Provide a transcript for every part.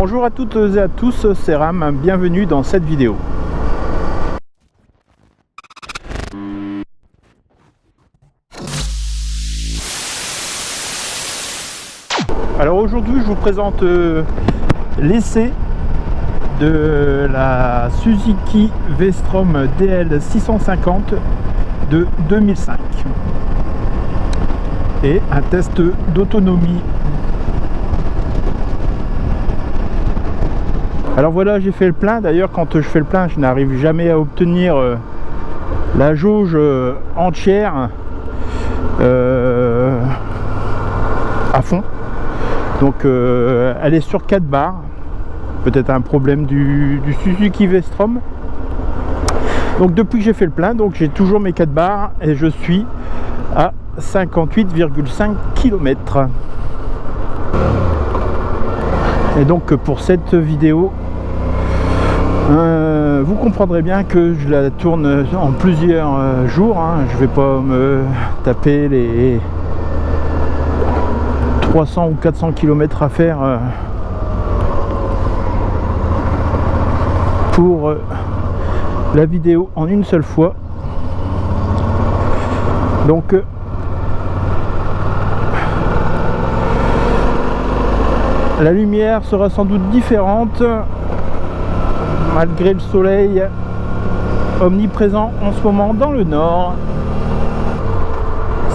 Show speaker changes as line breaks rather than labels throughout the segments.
Bonjour à toutes et à tous, c'est Ram, bienvenue dans cette vidéo. Alors aujourd'hui je vous présente l'essai de la Suzuki V-Strom DL 650 de 2005 et un test d'autonomie. Alors voilà, j'ai fait le plein. D'ailleurs, quand je fais le plein, je n'arrive jamais à obtenir la jauge entière à fond. Donc elle est sur 4 barres. Peut-être un problème du Suzuki V-Strom. Donc depuis que j'ai fait le plein, donc j'ai toujours mes 4 barres et je suis à 58,5 km. Et donc pour cette vidéo, vous comprendrez bien que je la tourne en plusieurs jours. Je vais pas me taper les 300 ou 400 km à faire pour la vidéo en une seule fois. Donc la lumière sera sans doute différente malgré le soleil omniprésent en ce moment dans le nord.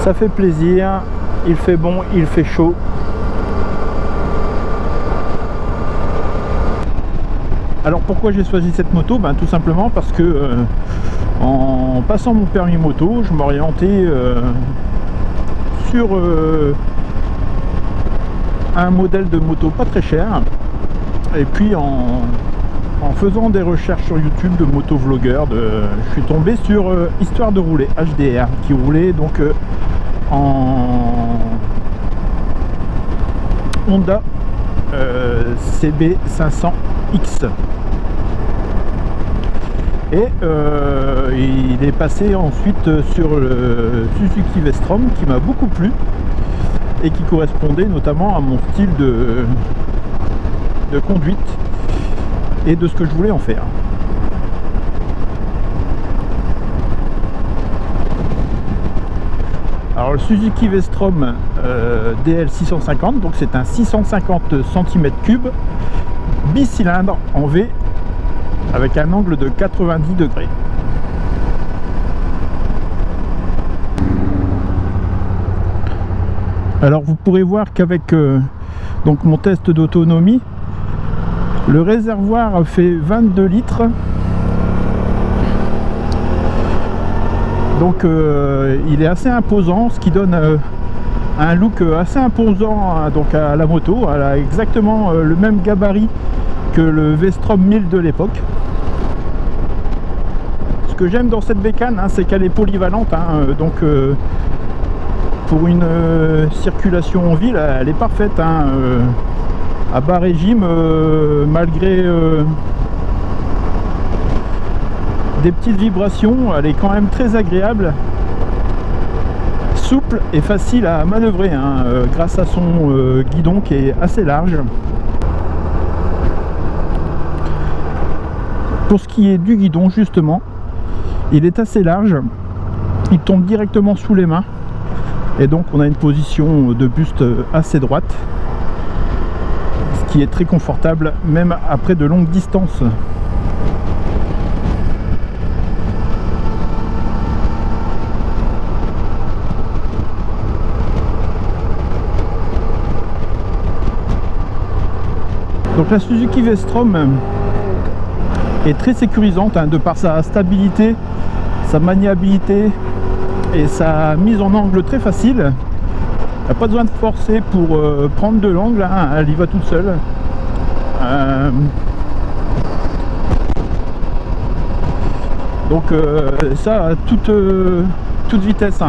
Ça fait plaisir, il fait bon, il fait chaud. Alors pourquoi j'ai choisi cette moto? Tout simplement parce que en passant mon permis moto, je m'orientais sur un modèle de moto pas très cher, et puis en faisant des recherches sur YouTube de motovlogueurs, je suis tombé sur Histoire de rouler HDR, qui roulait donc en Honda CB500X, et il est passé ensuite sur le Suzuki V-Strom qui m'a beaucoup plu et qui correspondait notamment à mon style de conduite et de ce que je voulais en faire. Alors le Suzuki V-Strom DL 650, donc c'est un 650 cm3 bicylindre en V avec un angle de 90 degrés. Alors vous pourrez voir qu'avec donc mon test d'autonomie, le réservoir fait 22 litres. Donc il est assez imposant, ce qui donne un look assez imposant donc à la moto. Elle a exactement le même gabarit que le V-Strom 1000 de l'époque. Ce que j'aime dans cette bécane, c'est qu'elle est polyvalente, donc pour une circulation en ville, elle est parfaite, à bas régime, malgré des petites vibrations, elle est quand même très agréable, souple et facile à manœuvrer, grâce à son guidon qui est assez large. Pour ce qui est du guidon, justement, il est assez large, il tombe directement sous les mains. Et donc on a une position de buste assez droite, ce qui est très confortable même après de longues distances. Donc la Suzuki V-Strom est très sécurisante, de par sa stabilité, sa maniabilité et sa mise en angle très facile. Il n'y a pas besoin de forcer pour prendre de l'angle, elle y va toute seule. Donc ça à toute vitesse,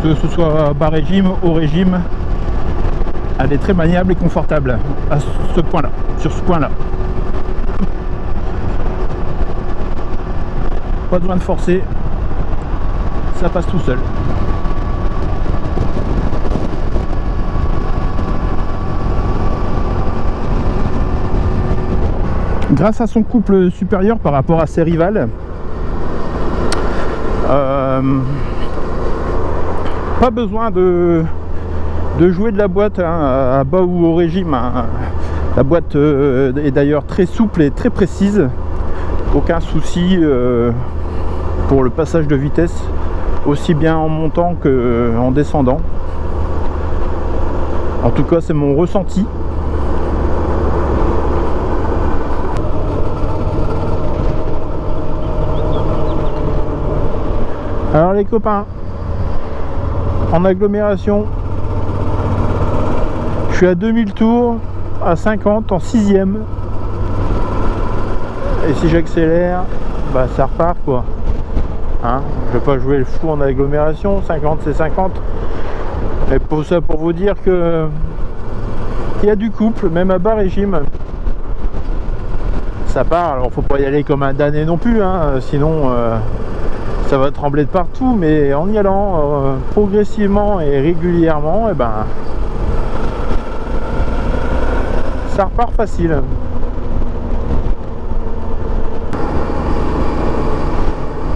que ce soit bas régime, haut régime, elle est très maniable et confortable à ce point-là, sur ce point-là. Pas besoin de forcer, ça passe tout seul. grâce à son couple supérieur par rapport à ses rivales. Pas besoin de jouer de la boîte à bas ou au régime, hein. La boîte est d'ailleurs très souple et très précise, aucun souci pour le passage de vitesse, aussi bien en montant qu'en descendant. En tout cas, c'est mon ressenti. Alors les copains, en agglomération, je suis à 2000 tours, à 50 en 6ème. Et si j'accélère, bah ça repart quoi. Hein, je vais pas jouer le fou en agglomération, 50 c'est 50. Mais pour ça, pour vous dire que il y a du couple, même à bas régime. Ça part, alors faut pas y aller comme un damné non plus, hein, sinon ça va trembler de partout, mais en y allant progressivement et régulièrement, et ben ça repart facile.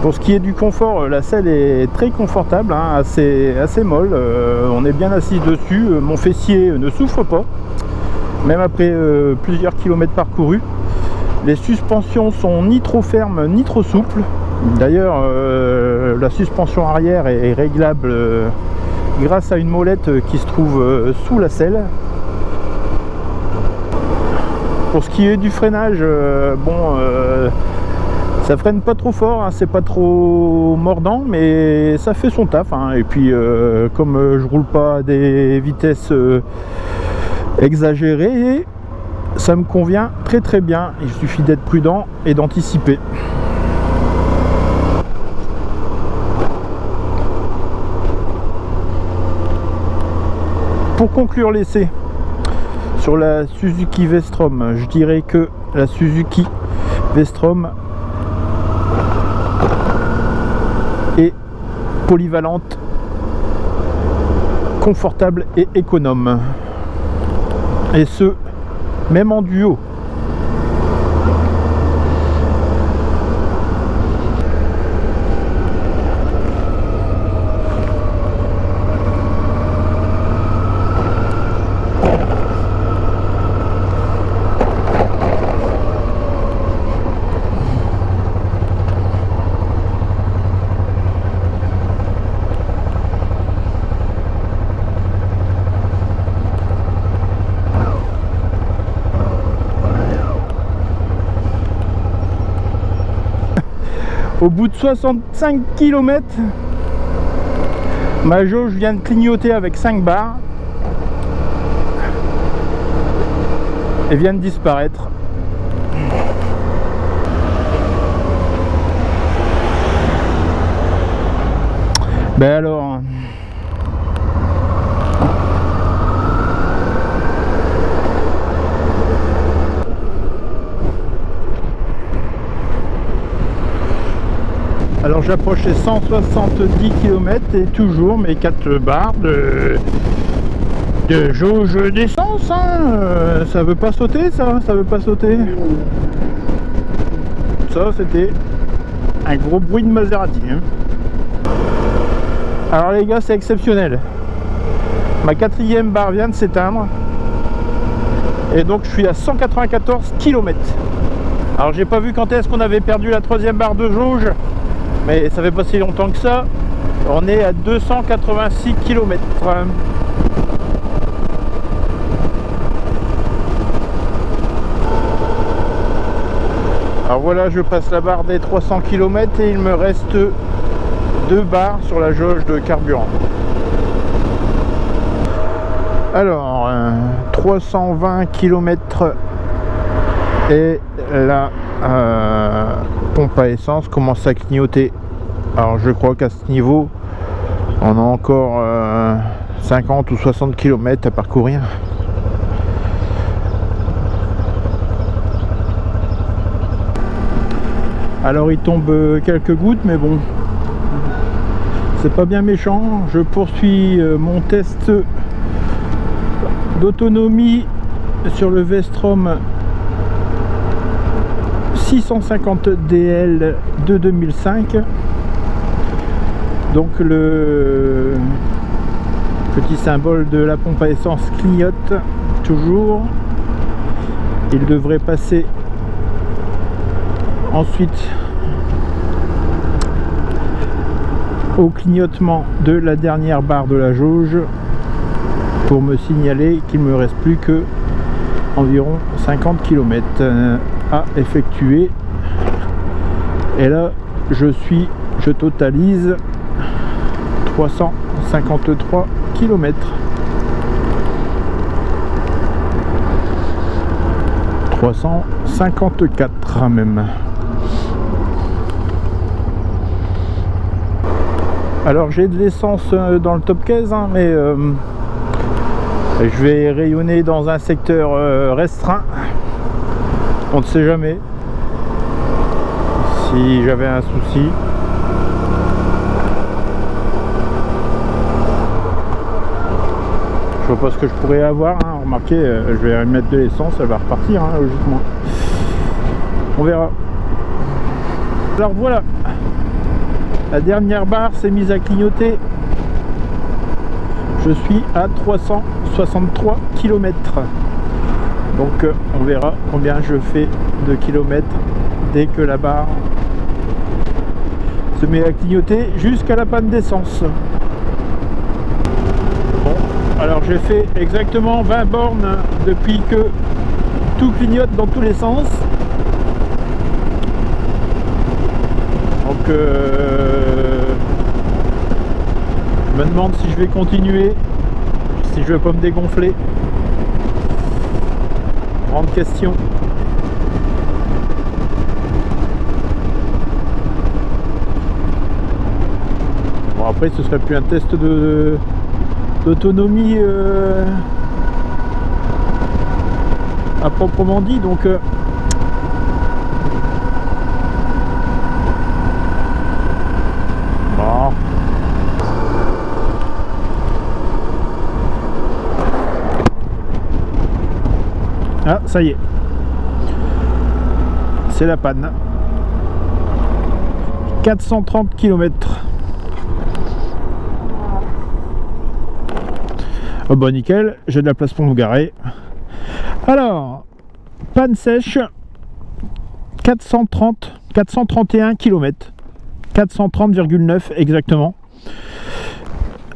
Pour ce qui est du confort, la selle est très confortable, hein, assez molle, on est bien assis dessus, mon fessier ne souffre pas, même après plusieurs kilomètres parcourus. Les suspensions sont ni trop fermes ni trop souples. D'ailleurs, la suspension arrière est réglable grâce à une molette qui se trouve sous la selle. Pour ce qui est du freinage, ça freine pas trop fort, hein, c'est pas trop mordant, mais ça fait son taf, hein. Et puis comme je roule pas à des vitesses exagérées, ça me convient très bien. Il suffit d'être prudent et d'anticiper. Pour conclure l'essai sur la Suzuki V-Strom, je dirais que la Suzuki V-Strom est polyvalente, confortable et économe, et ce même en duo. Au bout de 65 km, ma jauge vient de clignoter avec 5 barres et vient de disparaître. Ben alors, j'approche les 170 km et toujours mes 4 barres de jauge d'essence, hein. Ça veut pas sauter, ça veut pas sauter. Ça c'était un gros bruit de Maserati, hein. Alors les gars, c'est exceptionnel. Ma 4e barre vient de s'éteindre et donc je suis à 194 km. Alors j'ai pas vu quand est-ce qu'on avait perdu la 3e barre de jauge, mais ça fait pas si longtemps que ça. On est à 286 km. Alors voilà, je passe la barre des 300 km et il me reste 2 barres sur la jauge de carburant. Alors 320 km et la pompe à essence commence à clignoter. Alors je crois qu'à ce niveau on a encore 50 ou 60 km à parcourir. Alors il tombe quelques gouttes, mais bon, c'est pas bien méchant. Je poursuis mon test d'autonomie sur le V-Strom 650 DL de 2005. Donc le petit symbole de la pompe à essence clignote toujours. Il devrait passer ensuite au clignotement de la dernière barre de la jauge pour me signaler qu'il me reste plus que environ 50 km à effectuer. Et là je totalise 353 km. 354 même. Alors j'ai de l'essence dans le top 15 hein, mais je vais rayonner dans un secteur restreint. On ne sait jamais si j'avais un souci. Je vois pas ce que je pourrais avoir hein. Remarquez, je vais mettre de l'essence, elle va repartir hein, logiquement. On verra. Alors voilà, la dernière barre s'est mise à clignoter. Je suis à 363 km. Donc on verra combien je fais de kilomètres dès que la barre se met à clignoter jusqu'à la panne d'essence. Bon, alors j'ai fait exactement 20 bornes depuis que tout clignote dans tous les sens. Donc je me demande si je vais continuer, si je vais pas me dégonfler. Grande question. Bon après ce serait plus un test d'autonomie à proprement dit, donc bon. Ah ça y est, c'est la panne. 430 km. Oh bah nickel, j'ai de la place pour me garer. Alors, panne sèche, 431 km. 430,9 exactement.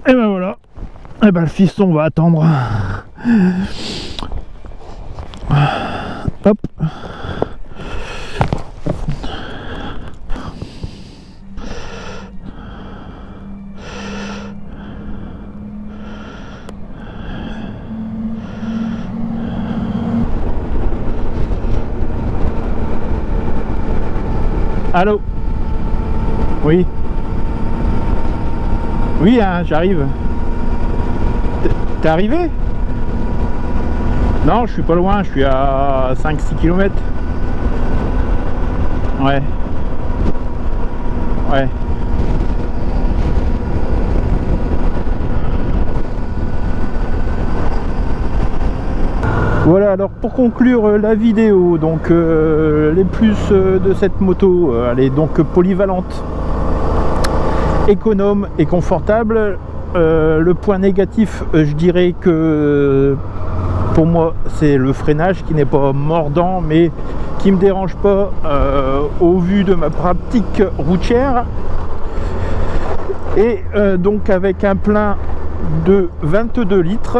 Et ben voilà. Et ben le fiston va attendre. Hop. Allô? Oui. Oui, hein, j'arrive. T'es arrivé? Non, je suis pas loin, je suis à 5-6 km. Ouais. Ouais. Voilà, alors pour conclure la vidéo, donc les plus de cette moto, elle est donc polyvalente, économe et confortable. Le point négatif, je dirais que pour moi c'est le freinage qui n'est pas mordant mais qui me dérange pas au vu de ma pratique routière. Et donc avec un plein de 22 litres,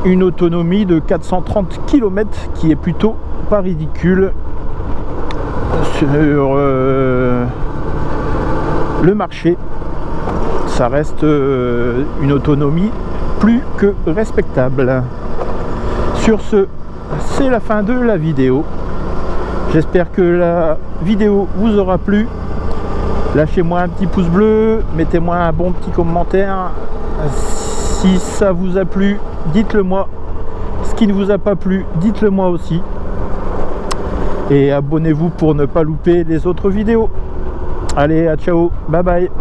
une autonomie de 430 km qui est plutôt pas ridicule sur le marché. Ça reste une autonomie plus que respectable. Sur ce, c'est la fin de la vidéo. J'espère que la vidéo vous aura plu. Lâchez-moi un petit pouce bleu, mettez-moi un bon petit commentaire. Si ça vous a plu, dites-le moi. Ce qui ne vous a pas plu, dites-le moi aussi. Et abonnez-vous pour ne pas louper les autres vidéos. Allez, à ciao, bye bye.